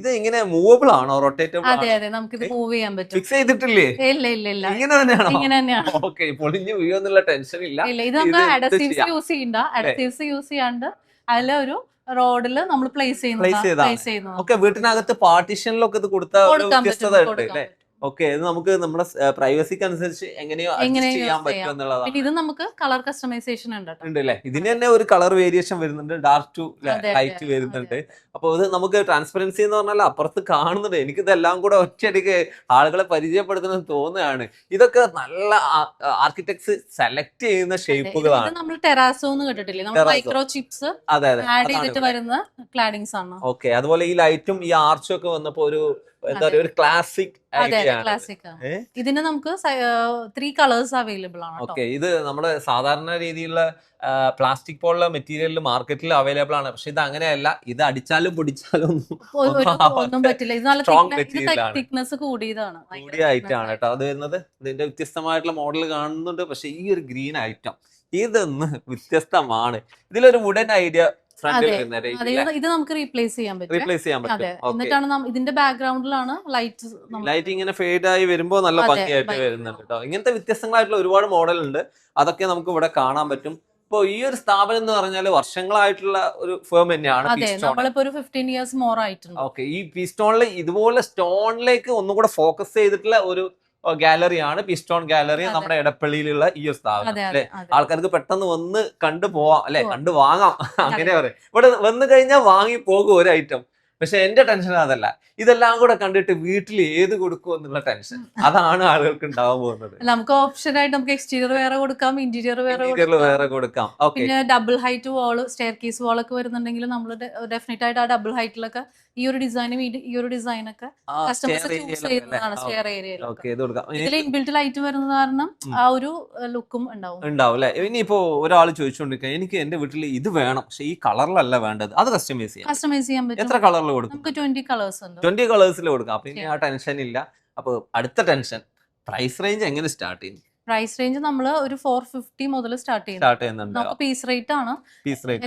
ഇത് ഇങ്ങനെ മൂവബിൾ ആണോ, റൊട്ടേറ്റബിൾ? അതെ, നമുക്ക് ഇത് മൂവ് ചെയ്യാൻ പറ്റും. ഫിക്സ് ചെയ്തിട്ടില്ലേ? ഇല്ല. ഇങ്ങനെ തന്നെയാണോ? ഓക്കെ, പൊളിഞ്ഞു വീഴുന്നുള്ള ടെൻഷൻ ഇല്ല. ഇത് നമുക്ക് അഡസീവ്സ് യൂസ് ചെയ്യണ്ട. അഡസീവ്സ് യൂസ് ചെയ്യാണ്ട് അതിലൊരു റോഡില് നമ്മൾ പ്ലേസ് ചെയ്യുന്നു. ഓക്കെ, വീട്ടിനകത്ത് പാർട്ടീഷനിലൊക്കെ ഇത് കൊടുത്താൽ വ്യത്യസ്തത അല്ലേ? ഓക്കെ, ഇത് നമുക്ക് നമ്മുടെ പ്രൈവസിക്ക് അനുസരിച്ച് എങ്ങനെയോ അഡ്ജസ്റ്റ് ചെയ്യാൻ പറ്റും എന്നുള്ളതാണ്. ഇത് നമുക്ക് കളർ കസ്റ്റമൈസേഷൻ ഉണ്ട് അല്ലേ? ഇതിന് തന്നെ ഒരു കളർ വേരിയേഷൻ വരുന്നുണ്ട്, ഡാർക്ക് ടു ലൈറ്റ് വരുന്നുണ്ട്. അപ്പൊ ഇത് നമുക്ക് ട്രാൻസ്പെറൻസി എന്ന് പറഞ്ഞാൽ അപ്പുറത്ത് കാണുന്നുണ്ട്. എനിക്കിതെല്ലാം കൂടെ ഒറ്റയടിക്ക് ആളുകളെ പരിചയപ്പെടുത്തുന്നത് തോന്നുകയാണ്. ഇതൊക്കെ നല്ല ആർക്കിടെക്ട്സ് സെലക്ട് ചെയ്യുന്ന ഷേപ്പുകളാണ്. നമ്മൾ ടെറാസോ എന്ന് കേട്ടിട്ടില്ലേ, നമ്മൾ മൈക്രോ ചിപ്സ് ആഡ് ചെയ്തിട്ട് വരുന്ന ക്ലാഡിങ്സ് ആണ്. ഓക്കെ, അതുപോലെ ഈ ലൈറ്റും ഈ ആർച്ചും ഒക്കെ വന്നപ്പോ ഒരു എന്താ പറയുക, ഒരു ക്ലാസിക് ഇതിന് നമുക്ക് 3 കളേഴ്സ് അവൈലബിൾ ആണ്. ഓക്കെ, ഇത് നമ്മുടെ സാധാരണ രീതിയിലുള്ള പ്ലാസ്റ്റിക് പോലുള്ള മെറ്റീരിയൽ മാർക്കറ്റിൽ അവൈലബിൾ ആണ്. പക്ഷെ ഇത് അങ്ങനെയല്ല, ഇത് അടിച്ചാലും പൊടിച്ചാലും ഒന്നും പറ്റില്ല. ഇത് നല്ല തിക്നെസ് കൂടിയതാണ്, കൂടിയ ഐറ്റം ആണ് കേട്ടോ. അത് വരുന്നത് ഇതിന്റെ വ്യത്യസ്തമായിട്ടുള്ള മോഡൽ കാണുന്നുണ്ട്. പക്ഷെ ഈ ഒരു ഗ്രീൻ ഐറ്റം ഇതൊന്ന് വ്യത്യസ്തമാണ്. ഇതിലൊരു വുഡൻ ഐഡിയ ഇത് നമുക്ക് റീപ്ലേസ് ചെയ്യാൻ പറ്റും. എന്നിട്ടാണ് ഇതിന്റെ ബാക്ക്ഗ്രൗണ്ടിലാണ് ലൈറ്റ് ഇങ്ങനെ ഫെയ്ഡ് ആയി വരുമ്പോ നല്ല ഭംഗിയായിട്ട് വരുന്നുണ്ട് കേട്ടോ. ഇങ്ങനത്തെ വ്യത്യസ്തങ്ങളായിട്ടുള്ള ഒരുപാട് മോഡൽ ഉണ്ട്. അതൊക്കെ നമുക്ക് ഇവിടെ കാണാൻ പറ്റും. ഇപ്പൊ ഈ ഒരു സ്ഥാപനം എന്ന് പറഞ്ഞാൽ വർഷങ്ങളായിട്ടുള്ള ഒരു ഫേം തന്നെയാണ്. ഒരു 15 years more ആയിട്ടുണ്ട്. ഓക്കെ, ഈ പീസ്റ്റോണിൽ ഇതുപോലെ സ്റ്റോണിലേക്ക് ഒന്നുകൂടെ ഫോക്കസ് ചെയ്തിട്ടുള്ള ഒരു ഗാലറിയാണ് പിസ്റ്റോൺ ഗാലറി, നമ്മുടെ എടപ്പള്ളിയിലുള്ള ഈ ഒരു സ്ഥാപനം അല്ലെ. ആൾക്കാർക്ക് പെട്ടെന്ന് വന്ന് കണ്ടു പോവാം അല്ലെ, കണ്ടു വാങ്ങാം, അങ്ങനെ പറയും. ഇവിടെ വന്നു കഴിഞ്ഞാൽ വാങ്ങി പോകും ഒരു ഐറ്റം. പക്ഷെ എന്റെ ടെൻഷൻ അതല്ല, ഇതെല്ലാം കൂടെ കണ്ടിട്ട് വീട്ടിൽ ഏത് കൊടുക്കും എന്നുള്ള ടെൻഷൻ. അതാണ് ആളുകൾക്ക് ഉണ്ടാവാൻ പോകുന്നത്. നമുക്ക് ഓപ്ഷൻ ആയിട്ട് നമുക്ക് എക്സ്റ്റീരിയർ വേറെ കൊടുക്കാം, ഇന്റീരിയർ വേറെ കൊടുക്കാം. പിന്നെ ഡബിൾ ഹൈറ്റ് വാള്, സ്റ്റെയർ കേസ് വാളൊക്കെ വരുന്നുണ്ടെങ്കിൽ നമ്മൾ ഡെഫിനറ്റ് ആയിട്ട് ആ ഡബിൾ ഹൈറ്റിലൊക്കെ ഈ ഒരു ഡിസൈനും ഈ ഒരു ഡിസൈനൊക്കെ കസ്റ്റമേഴ്സ് ചൂസ് ചെയ്യുന്നതാണ്. സ്റ്റെയർ ഏരിയയിലൊക്കെ ഇതിൽ ഇൻബിൽറ്റ് ലൈറ്റ് വരുന്നത് കാരണം ആ ഒരു ലുക്കും ഉണ്ടാവും അല്ലെ. ഇനിയിപ്പോ ഒരാൾ ചോദിച്ചോണ്ടിരിക്കുക, എനിക്ക് എന്റെ വീട്ടിൽ ഇത് വേണം, പക്ഷെ ഈ കളറിലല്ല വേണ്ടത്, അത് കസ്റ്റമൈസ് ചെയ്യാൻ പറ്റും. എത്ര കളറിൽ കൊടുക്കും? നമുക്ക് 20 കളേഴ്സ് ഉണ്ട്. 20 കളേഴ്സിൽ കൊടുക്കാം. അപ്പൊ ഇനി ആ ടെൻഷൻ ഇല്ല. അപ്പൊ അടുത്ത ടെൻഷൻ, പ്രൈസ് റേഞ്ച് എങ്ങനെ സ്റ്റാർട്ട് ചെയ്യും? പ്രൈസ് റേഞ്ച് നമ്മൾ ഒരു 450 മുതൽ സ്റ്റാർട്ട് ചെയ്യുന്നുണ്ട്. നമുക്ക് പീസ് റേറ്റ് ആണ്,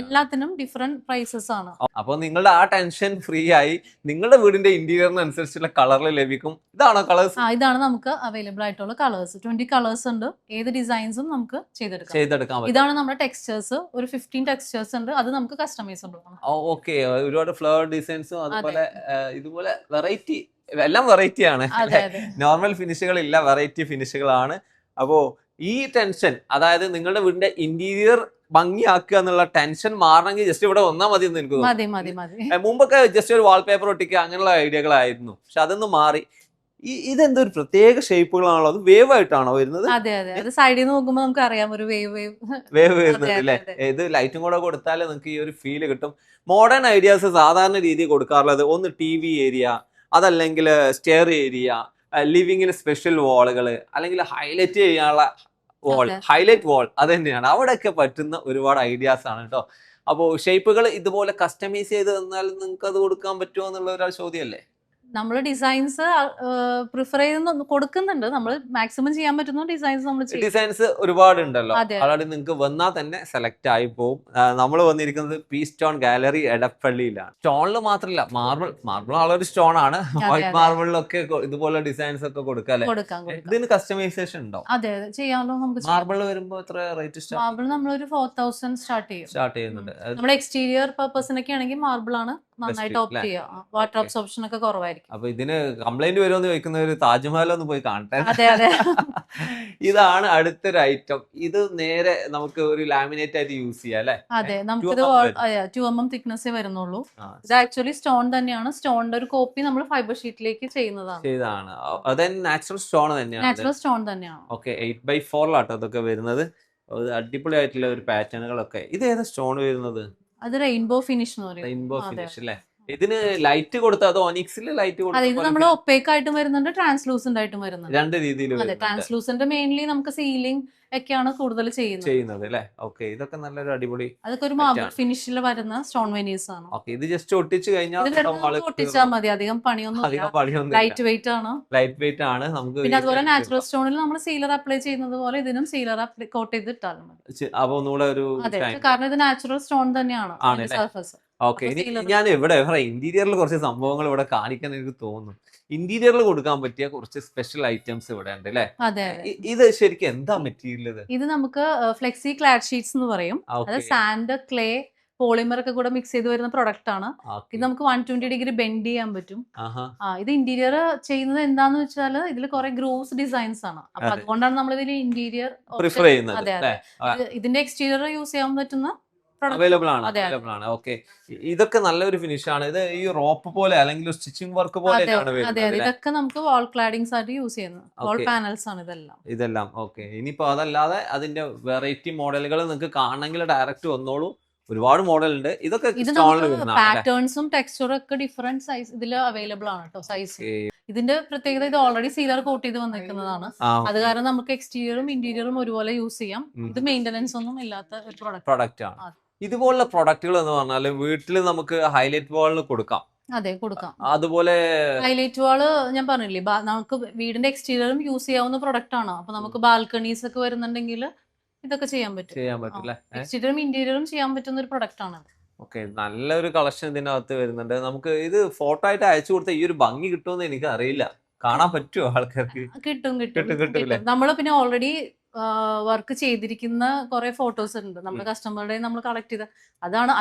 എല്ലാത്തിനും ഡിഫറെന്റ് പ്രൈസസ് ആണ്. അപ്പൊ നിങ്ങളുടെ ആ ടെൻഷൻ ഫ്രീ ആയി നിങ്ങളുടെ വീടിന്റെ ഇന്റീരിയറിനനുസരിച്ചുള്ള കളറിൽ ലഭിക്കും. ഇതാണോ കളേഴ്സ്? ഇതാണ് നമുക്ക് അവൈലബിൾ ആയിട്ടുള്ള കളേഴ്സ്. 20 കളേഴ്സ് ഉണ്ട്. ഏത് ഡിസൈൻസും നമുക്ക് ചെയ്തെടുക്കാം. ഇതാണ് നമ്മുടെ ടെക്സ്ചേഴ്സ്. ഒരു 15 ടെക്സ്ചേഴ്സ് ഉണ്ട്. അത് നമുക്ക് കസ്റ്റമൈസബിൾ ആണ്. ഓക്കെ, ഒരുപാട് ഫ്ലവർ ഡിസൈൻസും അതുപോലെ ഇതുപോലെ വെറൈറ്റി, എല്ലാം വെറൈറ്റി ആണ്. നോർമൽ ഫിനിഷുകൾ ഇല്ല, വെറൈറ്റി ഫിനിഷുകളാണ്. അപ്പോ ഈ ടെൻഷൻ, അതായത് നിങ്ങളുടെ വീടിന്റെ ഇന്റീരിയർ ഭംഗിയാക്കുക എന്നുള്ള ടെൻഷൻ മാറണമെങ്കിൽ ജസ്റ്റ് ഇവിടെ വന്നാൽ മതി എന്ന് എനിക്ക് തോന്നുന്നു. മുമ്പൊക്കെ ജസ്റ്റ് ഒരു വാൾപേപ്പർ ഒട്ടിക്കുക അങ്ങനെയുള്ള ഐഡിയകളായിരുന്നു. പക്ഷെ അതൊന്നും മാറി. ഇതെന്തൊരു പ്രത്യേക ഷേപ്പുകളാണല്ലോ, അത് വേവ് ആയിട്ടാണോ വരുന്നത്? അതെ, സൈഡിൽ നിന്ന് നോക്കുമ്പോൾ നമുക്ക് അറിയാം ഒരു വേവ് വരുന്നത് അല്ലേ. ഇത് ലൈറ്റും കൂടെ കൊടുത്താൽ നിങ്ങൾക്ക് ഈ ഒരു ഫീല് കിട്ടും. മോഡേൺ ഐഡിയാസ് സാധാരണ രീതിയിൽ കൊടുക്കാറുള്ളത് ഒന്ന് TV ഏരിയ, അതല്ലെങ്കിൽ സ്റ്റെയർ ഏരിയ, ലിവിങ്ങിന് സ്പെഷ്യൽ വാളുകൾ, അല്ലെങ്കിൽ ഹൈലൈറ്റ് ചെയ്യാനുള്ള ഹൈലൈറ്റ് വാൾ, അത് തന്നെയാണ്. അവിടെയൊക്കെ പറ്റുന്ന ഒരുപാട് ഐഡിയാസ് ആണ് കേട്ടോ. അപ്പോൾ ഷേപ്പുകൾ ഇതുപോലെ കസ്റ്റമൈസ് ചെയ്ത് തന്നാൽ നിങ്ങൾക്ക് അത് കൊടുക്കാൻ പറ്റുമോ എന്നുള്ള ഒരു ചോദ്യമല്ലേ? നമ്മൾ ഡിസൈൻസ് പ്രിഫർ ചെയ്ത് കൊടുക്കുന്നുണ്ട്. നമ്മൾ മാക്സിമം ചെയ്യാൻ പറ്റുന്ന ഡിസൈൻസ് നമ്മൾ ഡിസൈൻസ് ഒരുപാടുണ്ടല്ലോ. അതായത് നിങ്ങൾക്ക് വന്നാൽ തന്നെ സെലക്ട് ആയി പോകും. നമ്മൾ വന്നിരിക്കുന്നത് പി സ്റ്റോൺ ഗാലറി എടപ്പള്ളിയിലാണ്. സ്റ്റോണിൽ മാത്രമല്ല, മാർബിൾ ആളൊരു സ്റ്റോൺ ആണ്. വൈറ്റ് മാർബിളിലൊക്കെ ഇതുപോലെ ഡിസൈൻസ് ഒക്കെ കൊടുക്കാം. ഇതിന് കസ്റ്റമൈസേഷൻ ഉണ്ടോ? അതെ, ചെയ്യാമല്ലോ. നമുക്ക് മാർബിൾ വരുമ്പോൾ എത്ര റേറ്റ്? മാർബിൾ നമ്മളൊരു 4000 സ്റ്റാർട്ട് ചെയ്യുന്നുണ്ട്. നമ്മുടെ എക്സ്റ്റീരിയർ പർപ്പസിനൊക്കെ ആണെങ്കിൽ മാർബിൾ ആണ് നന്നായിട്ട് ഓപ്റ്റ് ചെയ്യുക. വാട്ടർ അബ്സോർപ്ഷൻ ഒക്കെ കുറവായിരിക്കും. അപ്പൊ ഇതിന് കംപ്ലൈന്റ് വരുമെന്ന് ചോദിക്കുന്ന ഒരു താജ്മഹൽ ഒന്ന് പോയി കാണട്ടെ. അതെ. ഇതാണ് അടുത്തൊരു ഐറ്റം. ഇത് നേരെ നമുക്ക് ഒരു ലാമിനേറ്റ് ആയിട്ട് യൂസ് ചെയ്യാം അല്ലെ? അതെ, നമുക്കിത് 2 mm തിക്നെസ്സേ വരുന്നുള്ളൂ. ഇത് ആക്ച്വലി സ്റ്റോൺ തന്നെയാണ്. സ്റ്റോണിന്റെ ഒരു കോപ്പി നമ്മൾ ഫൈബർ ഷീറ്റിലേക്ക് ചെയ്യുന്നതാണ്. അത് നാച്ചുറൽ സ്റ്റോൺ തന്നെയാണ്. നാച്ചുറൽ സ്റ്റോൺ തന്നെയാണ്. ഓക്കെ, 8x4 അതൊക്കെ വരുന്നത്. അടിപൊളിയായിട്ടുള്ള ഒരു പാറ്റേണുകളൊക്കെ. ഇത് ഏതാ സ്റ്റോൺ വരുന്നത്? അത് റെയിൻബോ ഫിനിഷ് എന്ന് പറയും. റെയിൻബോ ഫിനിഷ് അല്ലേ? ഇതിന് ലൈറ്റ് കൊടുത്ത അതോ ഒനിക്സിൽ ലൈറ്റ് കൊടുത്ത? ഇത് നമ്മൾ ഒപ്പേക്ക് ആയിട്ടും വരുന്നുണ്ട്, ട്രാൻസ്ലൂസന്റ് ആയിട്ടും വരുന്നുണ്ട്. രണ്ട് രീതിയിൽ. ട്രാൻസ്ലൂസന്റ് മെയിൻലി നമുക്ക് സീലിംഗ് ഒക്കെയാണ് കൂടുതൽ ചെയ്യുന്നത് അല്ലേ? ഓക്കെ, ഇതൊക്കെ നല്ലൊരു അടിപൊളി. അതൊക്കെ ഒരു മാർബിൾ ഫിനിഷിൽ വരുന്ന സ്റ്റോൺ വെനീസ് ആണ്. ഓക്കെ, ഇത് ജസ്റ്റ് ഒട്ടിച്ച് കഴിഞ്ഞാൽ ഒട്ടിച്ചാൽ മതി. അധികം പണിയൊന്നും. ലൈറ്റ് വെയിറ്റ് ആണ്. നമുക്ക് പിന്നെ അതുപോലെ നാച്ചുറൽ സ്റ്റോണിൽ നമ്മൾ സീലർ അപ്ലൈ ചെയ്യുന്നത് പോലെ ഇതിനും സീലർ കോട്ട് ചെയ്ത് ഇട്ടാലും മതി. അപ്പൊ ഒന്നുകൂടെ ഒരു, കാരണം ഇത് നാച്ചുറൽ സ്റ്റോൺ തന്നെയാണ് സർഫസ്. ഓക്കെ, ഞാൻ ഇവിടെ ഇന്റീരിയറിൽ കുറച്ച് സംഭവങ്ങൾ ഇവിടെ കാണിക്കാൻ എനിക്ക് തോന്നുന്നു. ഇന്റീരിയറിൽ കൊടുക്കാൻ പറ്റിയ കുറച്ച് സ്പെഷ്യൽ ഐറ്റംസ് ഇവിടെ ഉണ്ട് അല്ലേ? ഇത് ശരിക്കും എന്താ മെറ്റീരിയൽ? ഇത് നമുക്ക് ഫ്ലെക്സി ക്ലാഡ് ഷീറ്റ്സ് എന്ന് പറയും. അത് സാൻഡ്, ക്ലേ, പോളിമർ ഒക്കെ കൂടെ മിക്സ് ചെയ്ത് വരുന്ന പ്രൊഡക്റ്റ് ആണ്. ഇത് നമുക്ക് 120 ഡിഗ്രി ബെൻഡ് ചെയ്യാൻ പറ്റും. ഇത് ഇന്റീരിയർ ചെയ്യുന്നത് എന്താന്ന് വെച്ചാൽ ഇതിൽ കുറെ ഗ്രൂവ്സ് ഡിസൈൻസ് ആണ്. അപ്പൊ അതുകൊണ്ടാണ് നമ്മൾ ഇതിൽ ഇന്റീരിയർ പ്രിഫർ ചെയ്യുന്നത്. ഇതിന്റെ എക്സ്റ്റീരിയർ യൂസ് ചെയ്യാൻ പറ്റുന്ന അവൈലബിൾ ആണ്. ഓക്കെ, ഇതൊക്കെ നല്ലൊരു ഫിനിഷ് ആണ്. ഇത് ഈ റോപ്പ് പോലെ അല്ലെങ്കിൽ സ്റ്റിച്ചിങ് വർക്ക് പോലെ ഇതൊക്കെ നമുക്ക് വാൾ ക്ലാഡിങ്സ് ആയിട്ട് യൂസ് ചെയ്യുന്നത്. വാൾ പാനൽസ് ആണ് ഇതെല്ലാം. ഓക്കെ, ഇനിയിപ്പോ അതല്ലാതെ അതിന്റെ വെറൈറ്റി മോഡലുകൾ നിങ്ങൾക്ക് കാണണമെങ്കിൽ ഡയറക്റ്റ് വന്നോളൂ. ഒരുപാട് മോഡൽ ഉണ്ട്. ഇതൊക്കെ പാറ്റേൺസും ടെക്സ്ചറും ഒക്കെ ഡിഫറെന്റ് സൈസ് ഇതിൽ അവൈലബിൾ ആണ് കേട്ടോ. സൈസ് ഇതിന്റെ പ്രത്യേകത ഇത് ഓൾറെഡി സീലർ കോട്ട് ചെയ്ത് വന്നിരിക്കുന്നതാണ്. അത് കാരണം നമുക്ക് എക്സ്റ്റീരിയറും ഇന്റീരിയറും ഒരുപോലെ യൂസ് ചെയ്യാം. ഇത് മെയിന്റനൻസ് ഒന്നും ഇല്ലാത്ത ഒരു പ്രൊഡക്റ്റ് ആണ്. ഇതുപോലുള്ള പ്രൊഡക്റ്റുകൾ എന്ന് പറഞ്ഞാൽ വീട്ടിൽ നമുക്ക് ഹൈലൈറ്റ് വാളിൽ കൊടുക്കാം. അതെ, കൊടുക്കാം. അതുപോലെ ഹൈലൈറ്റ് വാള് ഞാൻ പറഞ്ഞില്ലേ, നമുക്ക് വീടിന്റെ എക്സ്റ്റീരിയറും യൂസ് ചെയ്യാവുന്ന പ്രൊഡക്റ്റ് ആണ്. അപ്പൊ നമുക്ക് ബാൽക്കണീസ് ഒക്കെ വരുന്നുണ്ടെങ്കിൽ ഇതൊക്കെ ചെയ്യാൻ പറ്റും. എക്സ്റ്റീരിയറും ഇന്റീരിയറും ചെയ്യാൻ പറ്റുന്ന ഒരു പ്രൊഡക്റ്റ് ആണ്. ഓക്കെ, നല്ലൊരു കളക്ഷൻ ഇതിനകത്ത് വരുന്നുണ്ട്. നമുക്ക് ഇത് ഫോട്ടോ ആയിട്ട് അയച്ചു കൊടുത്ത ഈ ഒരു ഭംഗി കിട്ടുമെന്ന് എനിക്ക് അറിയില്ല. കാണാൻ പറ്റുമോ ആൾക്കാർക്ക്? കിട്ടും. നമ്മള് പിന്നെ ഓൾറെഡി വർക്ക് ചെയ്തിരിക്കുന്ന കുറെ ഫോട്ടോസ് ഉണ്ട് നമ്മുടെ കസ്റ്റമറുടെ. നമ്മൾ കളക്ട് ചെയ്ത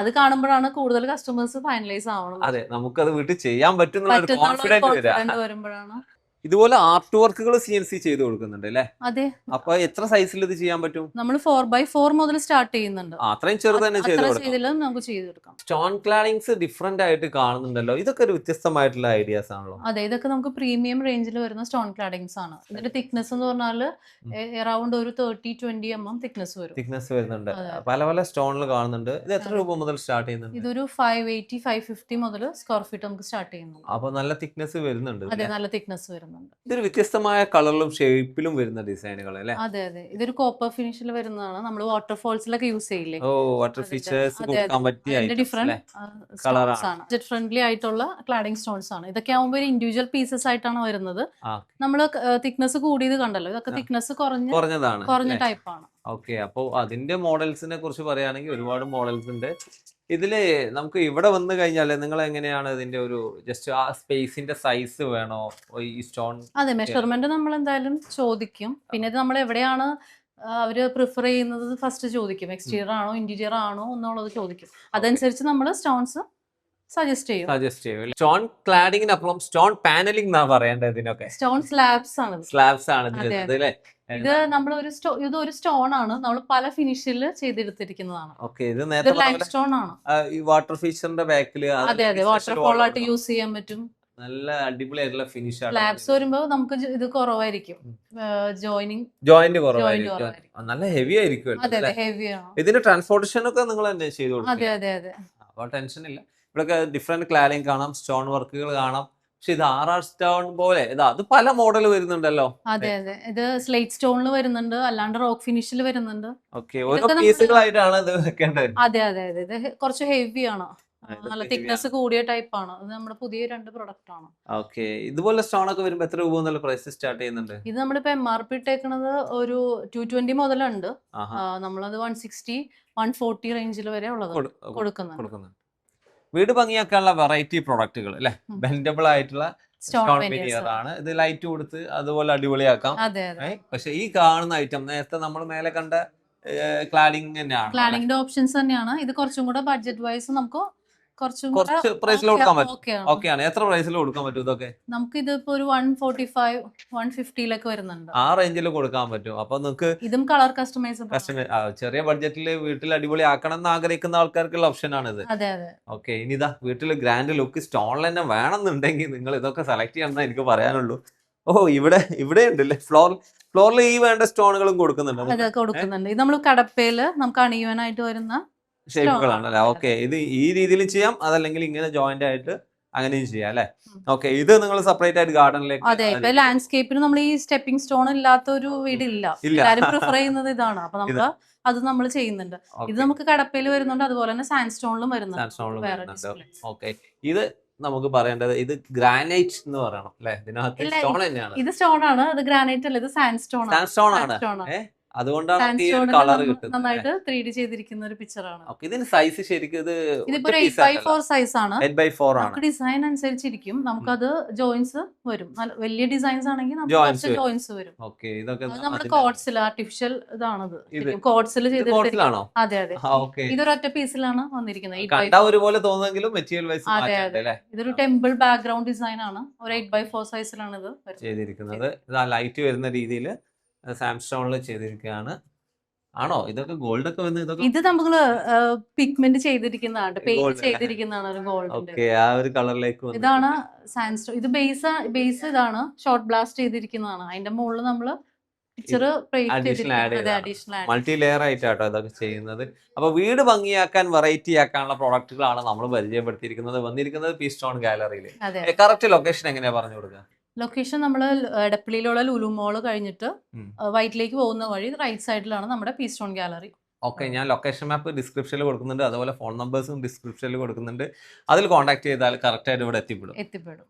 അത് കാണുമ്പോഴാണ് കൂടുതൽ കസ്റ്റമേഴ്സ് ഫൈനലൈസ് ആവണം. അതെ, നമുക്കത് വീട്ടിൽ ചെയ്യാൻ പറ്റുന്ന കോൺഫിഡൻസ് വരുമ്പോഴാണ്. ഇതുപോലെ ആർട്ട് വർക്കുകൾ CNC ചെയ്ത് കൊടുക്കുന്നുണ്ട് അല്ലേ? അതെ. അപ്പൊ എത്ര സൈസിൽ ഇത് ചെയ്യാൻ പറ്റും? നമ്മൾ 4x4 മുതൽ സ്റ്റാർട്ട് ചെയ്യുന്നുണ്ട്. അത്രയും ചെറുത് തന്നെ നമുക്ക് ചെയ്തെടുക്കാം. സ്റ്റോൺ ക്ലാഡിങ്സ് ഡിഫറെന്റ് ആയിട്ട് കാണുന്നുണ്ടല്ലോ. ഇതൊക്കെ ഒരു വ്യത്യസ്തമായിട്ടുള്ള ഐഡിയാസ് ആണല്ലോ. അതെ, ഇതൊക്കെ നമുക്ക് പ്രീമിയം റേഞ്ചിൽ വരുന്ന സ്റ്റോൺ ക്ലാഡിങ്സ് ആണ്. ഇതിന്റെ തിക്നെസ് എന്ന് പറഞ്ഞാൽ അറൌണ്ട് ഒരു 30-20 mm തിക്നെസ് വരുന്നുണ്ട്. പല പല സ്റ്റോണിൽ കാണുന്നുണ്ട്. ഇത് എത്ര രൂപ മുതൽ സ്റ്റാർട്ട് ചെയ്യുന്നുണ്ട്? ഇതൊരു 580-550 മുതൽ സ്ക്വയർ ഫീറ്റ് നമുക്ക് സ്റ്റാർട്ട് ചെയ്യുന്നു. അപ്പൊ നല്ല തിക്നെസ് വരുന്നുണ്ട്. അതെ, നല്ല തിക്നെസ് വരുന്നു. വരുന്നുണ്ട്. ഇതൊരു വ്യത്യസ്തമായ കളറിലും ഷേപ്പിലും വരുന്ന ഡിസൈനുകൾ അല്ലേ? അതെ അതെ, ഇതൊരു കോപ്പർ ഫിനിഷിൽ വരുന്നതാണ്. നമ്മൾ വാട്ടർഫോൾസിലൊക്കെ യൂസ് ചെയ്യില്ലേ, ഓ, വാട്ടർ ഫീച്ചേഴ്സ് അതെ കൊടുക്കാൻ അതെ, പറ്റിയ അതിന്റെ ഐറ്റംസ് ഡിഫറെന്റ് അല്ലേ? സ്റ്റോൺസ് ആണ്. ബഡ്ജറ്റ് ഫ്രണ്ട്ലി ആയിട്ടുള്ള ക്ലാഡിംഗ് സ്റ്റോൺസ് ആണ്. ഇതൊക്കെ ആവുമ്പോൾ ഇൻഡിവിജ്വൽ പീസസ് ആയിട്ടാണ് വരുന്നത്. ആ, നമ്മൾ തിക്നെസ് കൂടിയത് കണ്ടല്ലോ, ഇതൊക്കെ ആ. തിക്നെസ് കുറഞ്ഞതാണ് കുറഞ്ഞ അല്ലേ? ടൈപ്പാണ്. ഓക്കെ, അപ്പോൾ അതിന്റെ മോഡൽസിനെ കുറിച്ച് പറയുകയാണെങ്കിൽ ഒരുപാട് മോഡൽസ് ഉണ്ട്. ഇതില് നമുക്ക് ഇവിടെ വന്നു കഴിഞ്ഞാൽ നിങ്ങൾ എങ്ങനെയാണ് ഇതിന്റെ ഒരു ജസ്റ്റ് ആ സ്പേസിന്റെ സൈസ് വേണോ ഈ സ്റ്റോൺ? അതെ, മെഷർമെന്റ് നമ്മൾ എന്തായാലും ചോദിക്കും. പിന്നെ ഇത് നമ്മൾ എവിടെയാണ് അവര് പ്രിഫർ ചെയ്യുന്നത് ഫസ്റ്റ് ചോദിക്കും. എക്സ്റ്റീരിയർ ആണോ ഇന്റീരിയർ ആണോ എന്നുള്ളത് ചോദിക്കും. അതനുസരിച്ച് നമ്മൾ സ്റ്റോൺസ് സജസ്റ്റ് ചെയ്യും. സ്റ്റോൺ ക്ലാഡിങ്ങിനപ്പുറം സ്റ്റോൺ പാനലിംഗ് എന്നാ പറയേണ്ടത് ഇതിനൊക്കെ. സ്റ്റോൺ സ്ലാബ്സ് ആണ്. സ്ലാബ്സ് ആണ് ഇത് അതെ, വരുന്നത് അല്ലേ? ഇത് നമ്മൾ ഇതൊരു സ്റ്റോൺ ആണ്, നമ്മൾ പല ഫിനിഷിൽ ചെയ്തെടുത്തിരിക്കുന്നതാണ്. ഓക്കെ, ഇത് ഇത് നേരത്തെ ലൈം സ്റ്റോൺ ആണ്. ഈ വാട്ടർ ഫീച്ചറിന്റെ ബാക്കില് അതെ അതെ, വാട്ടർഫോൾ ആയിട്ട് യൂസ് ചെയ്യാൻ പറ്റും. നല്ല അടിപൊളിയായിട്ടുള്ള ഫിനിഷ് ആണ്. സ്ലാബ്സ് വരുമ്പോ നമുക്ക് ഇത് കുറവായിരിക്കും, ജോയിന്റ് കുറവായിരിക്കും, നല്ല ഹെവി ആയിരിക്കും. അതെ അതെ, ഹെവി ആണ്. ഇതിന്റെ ട്രാൻസ്പോർട്ടേഷൻ ഒക്കെ നിങ്ങൾ തന്നെ ചെയ്തു കൊടുക്കും? അതെ അതെ അതെ, അപ്പോൾ ടെൻഷൻ ഇല്ല. ഇവിടെ ഡിഫറെന്റ് ക്ലാഡിംഗ് കാണാം, സ്റ്റോൺ വർക്കുകൾ കാണാം. പക്ഷെ ഇത് RR സ്റ്റോൺ പോലെ അത് പല മോഡൽ വരുന്നുണ്ടല്ലോ. അതെ അതെ, ഇത് സ്ലേറ്റ് സ്റ്റോണിൽ വരുന്നുണ്ട്, അല്ലാണ്ട് റോക്ക് ഫിനിഷിൽ വരുന്നുണ്ട്. ഓക്കെ, ഓരോ പീസുകളായിട്ടാണ് ഇത് വെക്കേണ്ടത്. അതെ അതെ അതെ, ഇത് കുറച്ച് ഹെവി ആണ്, നല്ല തിക്നെസ് കൂടിയ ടൈപ്പ് ആണ്. ഇത് നമ്മുടെ പുതിയ 2 പ്രൊഡക്റ്റ് ആണ്. ഓക്കെ, ഇതുപോലെ സ്റ്റോൺ ഒക്കെ വരുമ്പോൾ എത്ര രൂപ മുതൽ പ്രൈസ് സ്റ്റാർട്ട് ചെയ്യുന്നുണ്ട്? ഇത് നമ്മളിപ്പോ MRP ഇട്ടേക്കുന്നത് ഒരു 220 മുതലുണ്ട്. നമ്മളത് 160 140 റേഞ്ചിൽ വരെ ഉള്ളത് കൊടുക്കുന്നുണ്ട്. വീട് ഭംഗിയാക്കാനുള്ള വെറൈറ്റി പ്രൊഡക്റ്റുകൾ അല്ലെ, ബെൻഡബിൾ ആയിട്ടുള്ള സ്റ്റോൺ വെനീർ ആണ്. ഇത് ലൈറ്റ് കൊടുത്ത് അതുപോലെ അടിപൊളിയാക്കാം. പക്ഷെ ഈ കാണുന്ന ഐറ്റം നേരത്തെ നമ്മൾ മേലെ കണ്ട ക്ലാഡിംഗ് തന്നെയാണ്. ക്ലാഡിംഗിന്റെ ഓപ്ഷൻസ് തന്നെയാണ്. ഇത് കുറച്ചും കൂടെ ബഡ്ജറ്റ് വൈസ് നമുക്ക് കുറച്ച് പ്രൈസിൽ കൊടുക്കാൻ പറ്റും. ഓക്കെയാണ്. എത്ര പ്രൈസിൽ കൊടുക്കാൻ പറ്റും ഇതൊക്കെ? നമുക്ക് ഇതിപ്പോ ഒരു 145 150 വരുന്നുണ്ട്. ആ റേഞ്ചിൽ കൊടുക്കാൻ പറ്റും. അപ്പൊ നിങ്ങൾക്ക് ഇതും കളർ കസ്റ്റമൈസ് ചെറിയ ബഡ്ജറ്റിൽ വീട്ടിൽ അടിപൊളി ആക്കണം എന്ന് ആഗ്രഹിക്കുന്ന ആൾക്കാർക്കുള്ള ഓപ്ഷൻ ആണ് ഇത്. അതെ അതെ. ഓക്കെ, ഇനിതാ വീട്ടിൽ ഗ്രാൻഡ് ലുക്ക് സ്റ്റോണിൽ തന്നെ വേണമെന്നുണ്ടെങ്കിൽ നിങ്ങൾ ഇതൊക്കെ സെലക്ട് ചെയ്യണമെന്ന് എനിക്ക് പറയാനുള്ളൂ. ഓ, ഇവിടെ ഉണ്ടല്ലേ ഫ്ലോറിൽ ഈ വേണ്ട സ്റ്റോണുകളും കൊടുക്കുന്നുണ്ട്. ഇത് നമ്മൾ കടപ്പയില് നമുക്ക് അണിയുവാനായിട്ട് വരുന്ന ഷേപ്പുകളാണല്ലേ. ഓക്കെ, ഇത് ഈ രീതിയിൽ ചെയ്യാം, അതല്ലെങ്കിൽ ഇങ്ങനെ ജോയിന്റ് ആയിട്ട് അങ്ങനെയും ചെയ്യാം അല്ലെ. ഓക്കെ, ഇത് നിങ്ങൾ സെപ്പറേറ്റ് ആയിട്ട് ഗാർഡനിലേക്ക്. അതെ, ഇപ്പൊ ലാൻഡ്സ്കേപ്പിന് നമ്മൾ ഈ സ്റ്റെപ്പിംഗ് സ്റ്റോൺ ഇല്ലാത്ത ഒരു വീടില്ല, എല്ലാരും പ്രിഫർ ചെയ്യുന്നത് ഇതാണ്. അപ്പൊ അത് നമ്മൾ ചെയ്യുന്നുണ്ട്. ഇത് നമുക്ക് കടപ്പയിൽ വരുന്നുണ്ട്, അതുപോലെ തന്നെ സാൻഡ് സ്റ്റോണിലും വരുന്നുണ്ട്. ഓക്കെ, ഇത് നമുക്ക് പറയേണ്ടത് ഇത് ഗ്രാനൈറ്റ് എന്ന് പറയണം അല്ലെ. ഇതിനകത്ത് സ്റ്റോൺ തന്നെയാണ്. ഇത് സ്റ്റോൺ ആണ്, ഇത് ഗ്രാനൈറ്റ് അല്ല, ഇത് സാൻഡ് സ്റ്റോൺ ആണ്. അതുകൊണ്ടാണ് കളർ കിട്ടുന്നത്. നന്നായിട്ട് 3D ചെയ്തിരിക്കുന്ന ഒരു പിക്ചർ ആണ്. ഇതിന് സൈസ് ശരിക്കും ഇതിപ്പോ 8x4 സൈസ് ആണ്. 8x4 ആണ്. ഡിസൈൻ അനുസരിച്ചിരിക്കും, നമുക്കത് ജോയിന്റ്സ് വരും. നല്ല വലിയ ഡിസൈൻസ് ആണെങ്കിൽ നമുക്ക് ജോയിന്റ്സ് വരും. നമ്മുടെ കോട്സിൽ ആർട്ടിഫിഷ്യൽ ഇതാണത്, കോട്സിൽ ചെയ്തിട്ടാണോ? അതെ അതെ, ഇതൊരൊറ്റ പീസിലാണ് വന്നിരിക്കുന്നത്. ഒരുപോലെ തോന്നുമെങ്കിലും മെറ്റീരിയൽ വൈസ് ഇതൊരു ടെമ്പിൾ ബാക്ക്ഗ്രൗണ്ട് ഡിസൈൻ ആണ്. ഒരു 8x4 സൈസിലാണ് ഇത് ചെയ്തിരിക്കുന്നത്. ലൈറ്റ് വരുന്ന രീതിയിൽ സാംസ്റ്റോണിൽ ചെയ്തിരിക്കുകയാണ്. ആണോ? ഇതൊക്കെ ഗോൾഡ് ഒക്കെ വന്ന് ഇത് നമ്മള് പിഗ്മെന്റ് ചെയ്തിരിക്കുന്നതാണ്, പെയിന്റ് ചെയ്തിരിക്കുന്നതാണ് ഒരു ഗോൾഡ്. ആ ഒരു കളറിലേക്ക് ഇതാണ് സാൻഡ്സ്റ്റോൺ. ഇത് ബേസ് ഇതാണ് ഷോർട്ട് ബ്ലാസ്റ്റ് ചെയ്തിരിക്കുന്നതാണ്. അതിന്റെ മുകളിൽ നമ്മള് മൾട്ടി ലെയർ ആയിട്ടാട്ടോ ഇതൊക്കെ ചെയ്യുന്നത്. അപ്പൊ വീട് ഭംഗിയാക്കാൻ വെറൈറ്റി ആക്കാനുള്ള പ്രോഡക്റ്റുകളാണ് നമ്മൾ പരിചയപ്പെടുത്തിയിരിക്കുന്നത്. വന്നിരിക്കുന്നത് പി സ്റ്റോൺ ഗാലറിയിൽ. കറക്റ്റ് ലൊക്കേഷൻ എങ്ങനെയാ പറഞ്ഞു കൊടുക്കുക? ലൊക്കേഷൻ നമ്മൾ എടപ്പള്ളിയിലുള്ള ലുലു മോള് കഴിഞ്ഞിട്ട് വൈറ്റിലേക്ക് പോകുന്ന വഴി റൈറ്റ് സൈഡിലാണ് നമ്മുടെ പി സ്റ്റോൺ ഗാലറി. ഓക്കെ, ഞാൻ ലൊക്കേഷൻ മാപ്പ് ഡിസ്ക്രിപ്ഷനിൽ കൊടുക്കുന്നുണ്ട്, അതുപോലെ ഫോൺ നമ്പേഴ്സും ഡിസ്ക്രിപ്ഷനിൽ കൊടുക്കുന്നുണ്ട്. അതിൽ കോൺടാക്ട് ചെയ്താൽ കറക്റ്റ് ആയിട്ട് ഇവിടെ എത്തിപ്പെടും.